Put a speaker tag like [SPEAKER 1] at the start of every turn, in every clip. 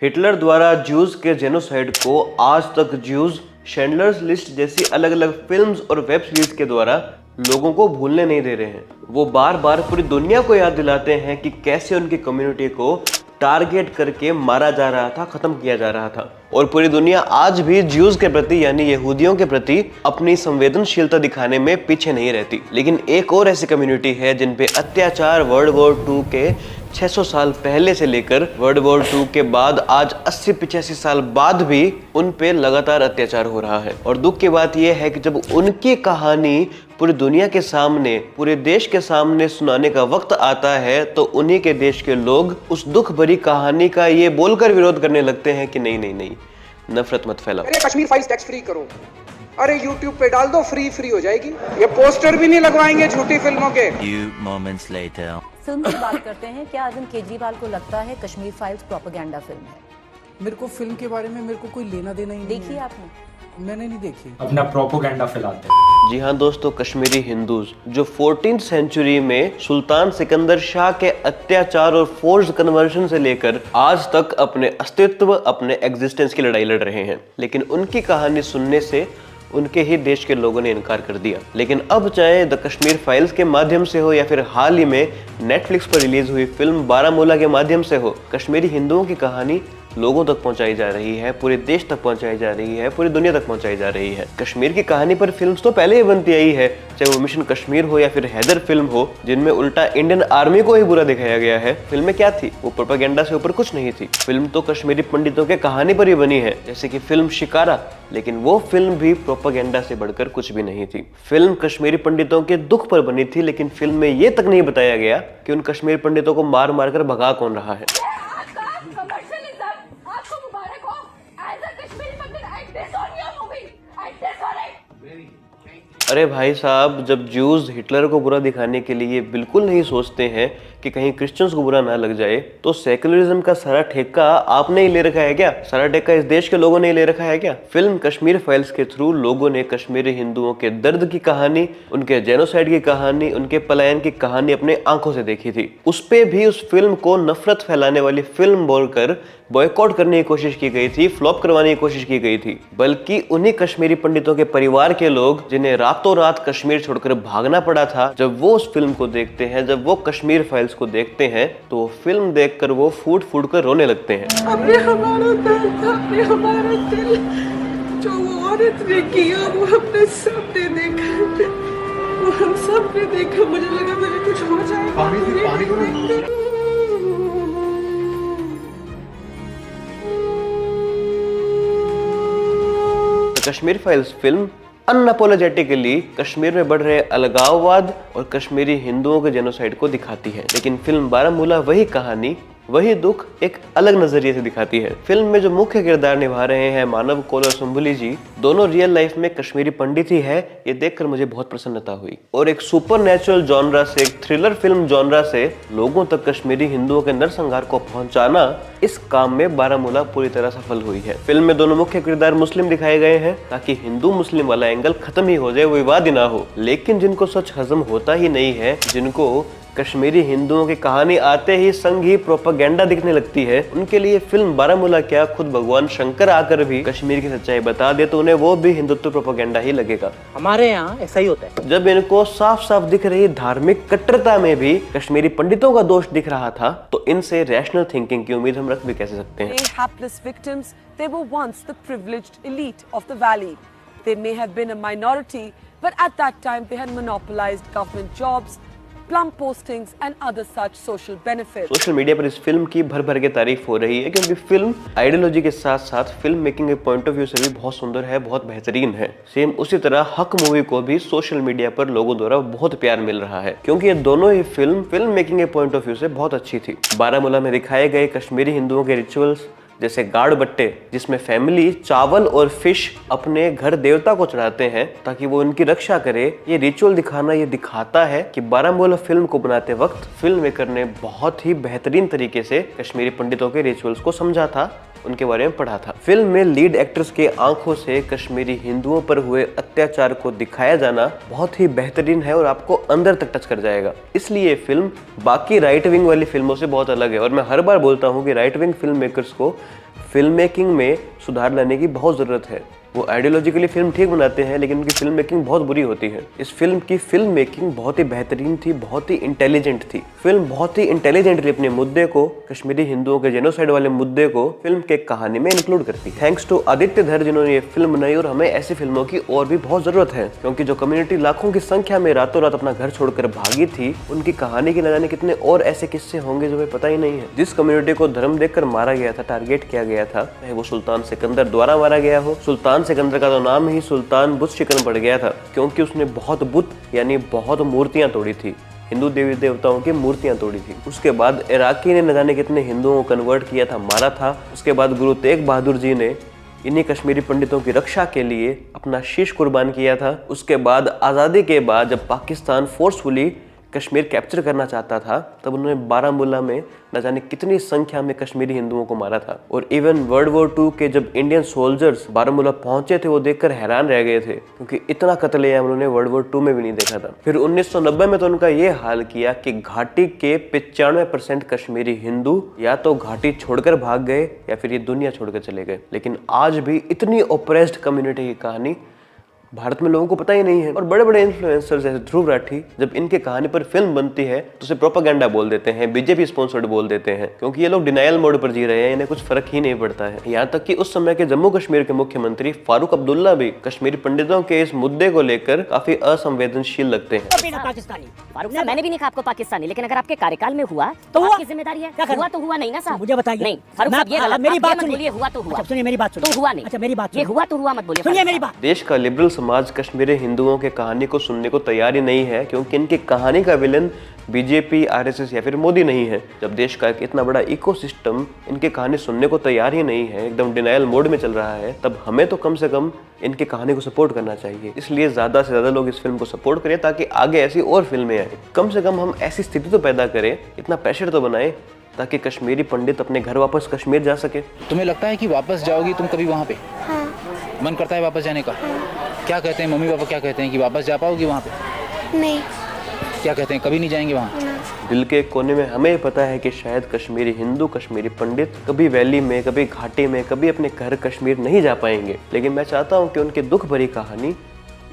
[SPEAKER 1] Hitler द्वारा Jews के genocide को आज तक ज्यूज, शेंडलर्स लिस्ट जैसी अलग अलग फिल्म्स और वेब सीरीज के द्वारा लोगों को भूलने नहीं दे रहे हैं। वो बार बार पूरी दुनिया को याद दिलाते हैं कि कैसे उनकी कम्युनिटी को टारगेट करके मारा जा रहा था, खत्म किया जा रहा था। और पूरी दुनिया आज भी ज्यूज के प्रति यानी यहूदियों के प्रति अपनी संवेदनशीलता दिखाने में पीछे नहीं रहती। लेकिन एक और ऐसी कम्युनिटी है जिन पे अत्याचार वर्ल्ड वॉर 2 के 600 साल पहले से लेकर वर्ल्ड वॉर 2 के बाद आज 80-85 साल बाद भी उन पे लगातार अत्याचार हो रहा है। और दुख की बात यह है कि जब उनकी कहानी पूरी दुनिया के सामने, पूरे देश के सामने सुनाने का वक्त आता है तो उन्हीं के देश के लोग उस दुख भरी कहानी का ये बोलकर विरोध करने लगते हैं कि नहीं नहीं नहीं, नफरत मत फैलाओ।
[SPEAKER 2] अरे कश्मीर फाइल्स टैक्स फ्री करो, अरे YouTube पे डाल दो, फ्री हो जाएगी। ये पोस्टर भी नहीं लगवाएंगे झूठी फिल्मों के।
[SPEAKER 3] Few moments later.
[SPEAKER 4] फिल्म की बात करते हैं। क्या अरविंद केजरीवाल को लगता है कश्मीर फाइल्स प्रोपेगेंडा फिल्म है?
[SPEAKER 5] मेरे को फिल्म के बारे में मेरे को कोई लेना देना ही नहीं।
[SPEAKER 4] देखी है आपने?
[SPEAKER 5] मैंने नहीं देखी।
[SPEAKER 6] अपना प्रोपेगेंडा फैलाते हैं।
[SPEAKER 1] जी हाँ दोस्तों, कश्मीरी हिंदूज जो 14th सेंचुरी में सुल्तान सिकंदर शाह के अत्याचार और फोर्स्ड कन्वर्शन से लेकर आज तक अपने अस्तित्व, अपने एग्जिस्टेंस की लड़ाई लड़ रहे हैं, लेकिन उनकी कहानी सुनने से उनके ही देश के लोगों ने इनकार कर दिया। लेकिन अब चाहे द कश्मीर फाइल्स के माध्यम से हो या फिर हाल ही में नेटफ्लिक्स पर रिलीज हुई फिल्म बारामूला के माध्यम से हो, कश्मीरी हिंदुओं की कहानी लोगों तक पहुंचाई जा रही है, पूरे देश तक पहुंचाई जा रही है, पूरी दुनिया तक पहुंचाई जा रही है। कश्मीर की कहानी पर फिल्म्स तो पहले ही बनती आई है, चाहे वो मिशन कश्मीर हो या फिर हैदर फिल्म हो, जिनमें उल्टा इंडियन आर्मी को ही बुरा दिखाया गया है। फिल्में क्या थी? वो प्रोपेगेंडा से ऊपर कुछ नहीं थी। फिल्म तो कश्मीरी पंडितों के कहानी पर ही बनी है, जैसे कि फिल्म शिकारा, लेकिन वो फिल्म भी प्रोपेगेंडा से बढ़कर कुछ भी नहीं थी। फिल्म कश्मीरी पंडितों के दुख पर बनी थी, लेकिन फिल्म में ये तक नहीं बताया गया कि उन कश्मीरी पंडितों को मार मार कर भगा कौन रहा है। अरे भाई साहब, जब ज्यूज हिटलर को बुरा दिखाने के लिए बिल्कुल नहीं सोचते हैं कि कहीं क्रिश्चियंस को बुरा ना लग जाए, तो सेकुलरिज्म का सारा ठेका आपने ही ले रखा है क्या? सारा ठेका इस देश के लोगों ने ले रखा है क्या? फिल्म कश्मीर फाइल्स के थ्रू लोगों ने कश्मीरी हिंदुओं के दर्द की कहानी, उनके जेनोसाइड की कहानी, उनके पलायन की कहानी अपने आंखों से देखी थी। उस पे भी उस फिल्म को नफरत फैलाने वाली फिल्म बोलकर बॉयकॉट करने की कोशिश की गई थी, फ्लॉप करवाने की कोशिश की गई थी। बल्कि उन्हीं कश्मीरी पंडितों के परिवार के लोग, जिन्हें रातों रात कश्मीर छोड़कर भागना पड़ा था, जब वो उस फिल्म को देखते हैं, जब वो कश्मीर फाइल्स को देखते हैं, तो फिल्म देखकर वो फूट फूट कर रोने लगते हैं।
[SPEAKER 7] हमने हमारा दर्द, हमने हमारा दिल, जो वो औरत ने किया वो हमने सबने देखा, वो हम सब ने देखा। मुझे लगा मेरे कुछ हो जाएगा।
[SPEAKER 1] Kashmir files film unapologetically Kashmir में बढ़ रहे अलगाववाद और कश्मीरी हिंदुओं के जेनोसाइड को दिखाती है, लेकिन फिल्म बारामूला वही कहानी, वही दुख एक अलग नजरिए से दिखाती है। फिल्म में जो मुख्य किरदार निभा रहे हैं मानव कौल और सुम्बुली जी, दोनों रियल लाइफ में कश्मीरी पंडित ही है। ये देखकर मुझे बहुत प्रसन्नता हुई। और एक सुपरनैचुरल जॉनरा से, एक थ्रिलर फिल्म जॉनरा से लोगों तक कश्मीरी हिंदुओं के नरसंहार को पहुंचाना, इस काम में बारामूला पूरी तरह सफल हुई है। फिल्म में दोनों मुख्य किरदार मुस्लिम दिखाए गए हैं ताकि हिंदू मुस्लिम वाला एंगल खत्म ही हो जाए, वो विवाद ही ना हो। लेकिन जिनको सच हजम होता ही नहीं है, जिनको कश्मीरी हिंदुओं की कहानी आते ही संग ही प्रोपेगेंडा दिखने लगती है, उनके लिए फिल्म बारामूला क्या, खुद भगवान शंकर आकर भी कश्मीर की सच्चाई बता दे तो उन्हें वो भी हिंदुत्व प्रोपेगेंडा ही लगेगा।
[SPEAKER 8] हमारे यहाँ ऐसा ही होता है।
[SPEAKER 1] जब इनको साफ साफ दिख रही धार्मिक कट्टरता में भी कश्मीरी पंडितों का दोष दिख रहा था, तो इनसे रैशनल थिंकिंग की उम्मीद हम रख भी कैसे सकते हैं?
[SPEAKER 7] Hapless victims, they were once the privileged elite of the valley. They may have been a minority, but at that time they had monopolized government jobs, plum postings and other such social benefits.
[SPEAKER 1] Social media पर इस film की भर भर के तारीफ हो रही है, क्योंकि फिल्म आइडियोलॉजी के साथ साथ फिल्म मेकिंग के पॉइंट ऑफ व्यू से भी बहुत सुंदर है, बहुत बेहतरीन है। सेम उसी तरह हक मूवी को भी सोशल मीडिया पर लोगों द्वारा बहुत प्यार मिल रहा है, क्योंकि ये दोनों ही फिल्म मेकिंग के पॉइंट ऑफ व्यू से बहुत अच्छी थी। बारामूला में दिखाए गए कश्मीरी हिंदुओं के रिचुअल्स, जैसे गाड़ बट्टे, जिसमें फैमिली चावल और फिश अपने घर देवता को चढ़ाते हैं ताकि वो उनकी रक्षा करे, ये रिचुअल दिखाना ये दिखाता है कि बारामूला फिल्म को बनाते वक्त फिल्म मेकर ने बहुत ही बेहतरीन तरीके से कश्मीरी पंडितों के रिचुअल्स को समझा था, उनके बारे में पढ़ा था। फिल्म में लीड एक्ट्रेस के आंखों से कश्मीरी हिंदुओं पर हुए अत्याचार को दिखाया जाना बहुत ही बेहतरीन है और आपको अंदर तक टच कर जाएगा। इसलिए फिल्म बाकी राइट विंग वाली फिल्मों से बहुत अलग है। और मैं हर बार बोलता हूँ कि राइट विंग फिल्म मेकर्स को फिल्म मेकिंग में सुधार लाने की बहुत ज़रूरत है। वो आइडियोलॉजिकली फिल्म ठीक बनाते हैं, लेकिन उनकी फिल्म मेकिंग बहुत बुरी होती है। इस फिल्म की फिल्म मेकिंग बहुत ही बेहतरीन थी, बहुत ही इंटेलिजेंट थी। फिल्म बहुत ही इंटेलिजेंटली अपने मुद्दे को, कश्मीरी हिंदुओं के जेनोसाइड वाले मुद्दे को फिल्म के कहानी में इंक्लूड करती है। थैंक्स टू आदित्य धर जिन्होंने ये फिल्म बनाई, और हमें ऐसी फिल्मों की और भी बहुत जरूरत है, क्योंकि जो कम्युनिटी लाखों की संख्या में रातों रात अपना घर छोड़कर भागी थी, उनकी कहानी के न जाने कितने और ऐसे किस्से होंगे जो हमें पता ही नहीं है। जिस कम्युनिटी को धर्म देखकर मारा गया था, टारगेट किया गया था, चाहे वो सुल्तान सिकंदर द्वारा मारा गया हो। सुल्तान सिकंदर का तो नाम ही सुल्तान बुत शिकन पड़ गया था, क्योंकि उसने बहुत बुत यानी बहुत मूर्तियां तोड़ी थी, हिंदू देवी देवताओं की मूर्तियां तोड़ी थी। उसके बाद इराकी ने न जाने कितने हिंदुओं को कन्वर्ट किया था, मारा था। उसके बाद गुरु तेग बहादुर जी ने इन्हीं कश्मीरी पंडितों की रक्षा के लिए अपना शीश कुर्बान किया था। उसके बाद आज़ादी के बाद जब पाकिस्तान फोर्सफुली कश्मीर कैप्चर करना चाहता था, तब उन्होंने बारामूला में न जाने कितनी संख्या में कश्मीरी हिंदुओं को मारा था। और इवन वर्ल्ड वॉर 2 के जब इंडियन सोल्जर्स बारामूला पहुंचे थे, वो देखकर हैरान रह गए थे, क्योंकि इतना कत्लेआम उन्होंने वर्ल्ड वॉर 2 में भी नहीं देखा था। फिर 1990 में तो उनका ये हाल किया कि घाटी के 95% कश्मीरी हिंदू या तो घाटी छोड़कर भाग गए या फिर ये दुनिया छोड़कर चले गए। लेकिन आज भी इतनी ओप्रेस्ड कम्युनिटी की कहानी भारत में लोगों को पता ही नहीं है। और बड़े बड़े इन्फ्लुएंसर्स जैसे ध्रुव राठी, जब इनके कहानी पर फिल्म बनती है तो उसे प्रोपेगेंडा बोल देते हैं, बीजेपी स्पॉन्सर्ड बोल देते हैं, क्योंकि ये लोग डिनायल मोड पर जी रहे हैं, इन्हें कुछ फर्क ही नहीं पड़ता है। यहाँ तक कि उस समय के जम्मू कश्मीर के मुख्यमंत्री फारूक अब्दुल्ला भी कश्मीरी पंडितों के इस मुद्दे को लेकर काफी असंवेदनशील लगते हैं।
[SPEAKER 3] पाकिस्तानी फारूक साहब, मैंने भी नहीं कहा आपको पाकिस्तानी, लेकिन अगर आपके कार्यकाल में हुआ तो आपकी जिम्मेदारी है। हुआ तो हुआ नहीं ना साहब,
[SPEAKER 8] मुझे बताइए।
[SPEAKER 3] नहीं फारूक साहब, ये गलत मेरी बात बोलिए। हुआ तो हुआ,
[SPEAKER 8] सुनिए मेरी बात सुनिए।
[SPEAKER 3] तो हुआ नहीं,
[SPEAKER 8] अच्छा मेरी बात
[SPEAKER 3] ये हुआ तो हुआ मत बोलिए।
[SPEAKER 8] सुनिए मेरी बात।
[SPEAKER 1] देश का लिबरल समाज कश्मीरी हिंदुओं के कहानी को सुनने को तैयार ही नहीं है, क्योंकि इनकी कहानी का विलन बीजेपी, आरएसएस या फिर मोदी नहीं है। जब देश का एक इतना बड़ा इकोसिस्टम इनकी कहानी सुनने को तैयार ही नहीं है, एकदम डिनायल मोड में चल रहा है, तब हमें तो कम से कम इनकी कहानी को सपोर्ट करना चाहिए। इसलिए ज्यादा से ज्यादा लोग इस फिल्म को सपोर्ट करें, ताकि आगे ऐसी और फिल्में आए। कम से कम हम ऐसी स्थिति तो पैदा करें, इतना प्रेशर तो बनाए, ताकि कश्मीरी पंडित अपने घर वापस कश्मीर जा सके।
[SPEAKER 9] तुम्हें लगता है कि वापस जाओगी तुम कभी वहाँ पे? हाँ। मन करता है वापस जाने का? हाँ। क्या कहते हैं मम्मी पापा, क्या कहते हैं कि वापस जा पाओगी वहाँ पे? नहीं। क्या कहते हैं, कभी नहीं जाएंगे वहाँ?
[SPEAKER 1] दिल के कोने में हमें पता है कि शायद कश्मीरी हिंदू, कश्मीरी पंडित कभी वैली में, कभी घाटी में, कभी अपने घर कश्मीर नहीं जा पाएंगे, लेकिन मैं चाहता हूँ कि उनकी दुख भरी कहानी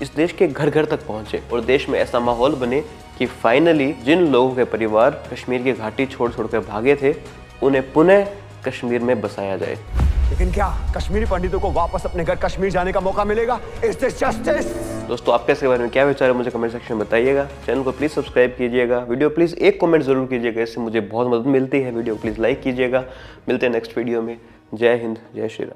[SPEAKER 1] इस देश के घर घर तक पहुंचे और देश में ऐसा माहौल बने कि फाइनली जिन लोगों के परिवार कश्मीर की घाटी छोड़ छोड़कर भागे थे, उन्हें पुनः कश्मीर में बसाया जाए।
[SPEAKER 10] लेकिन क्या कश्मीरी पंडितों को वापस अपने घर कश्मीर जाने का मौका मिलेगा? Is this justice?
[SPEAKER 1] दोस्तों, आपके इसके बारे में क्या विचार है मुझे कमेंट सेक्शन में बताइएगा। चैनल को प्लीज सब्सक्राइब कीजिएगा, वीडियो प्लीज एक कमेंट जरूर कीजिएगा, इससे मुझे बहुत मदद मिलती है। वीडियो प्लीज लाइक कीजिएगा। मिलते हैं नेक्स्ट वीडियो में। जय हिंद, जय श्री राम।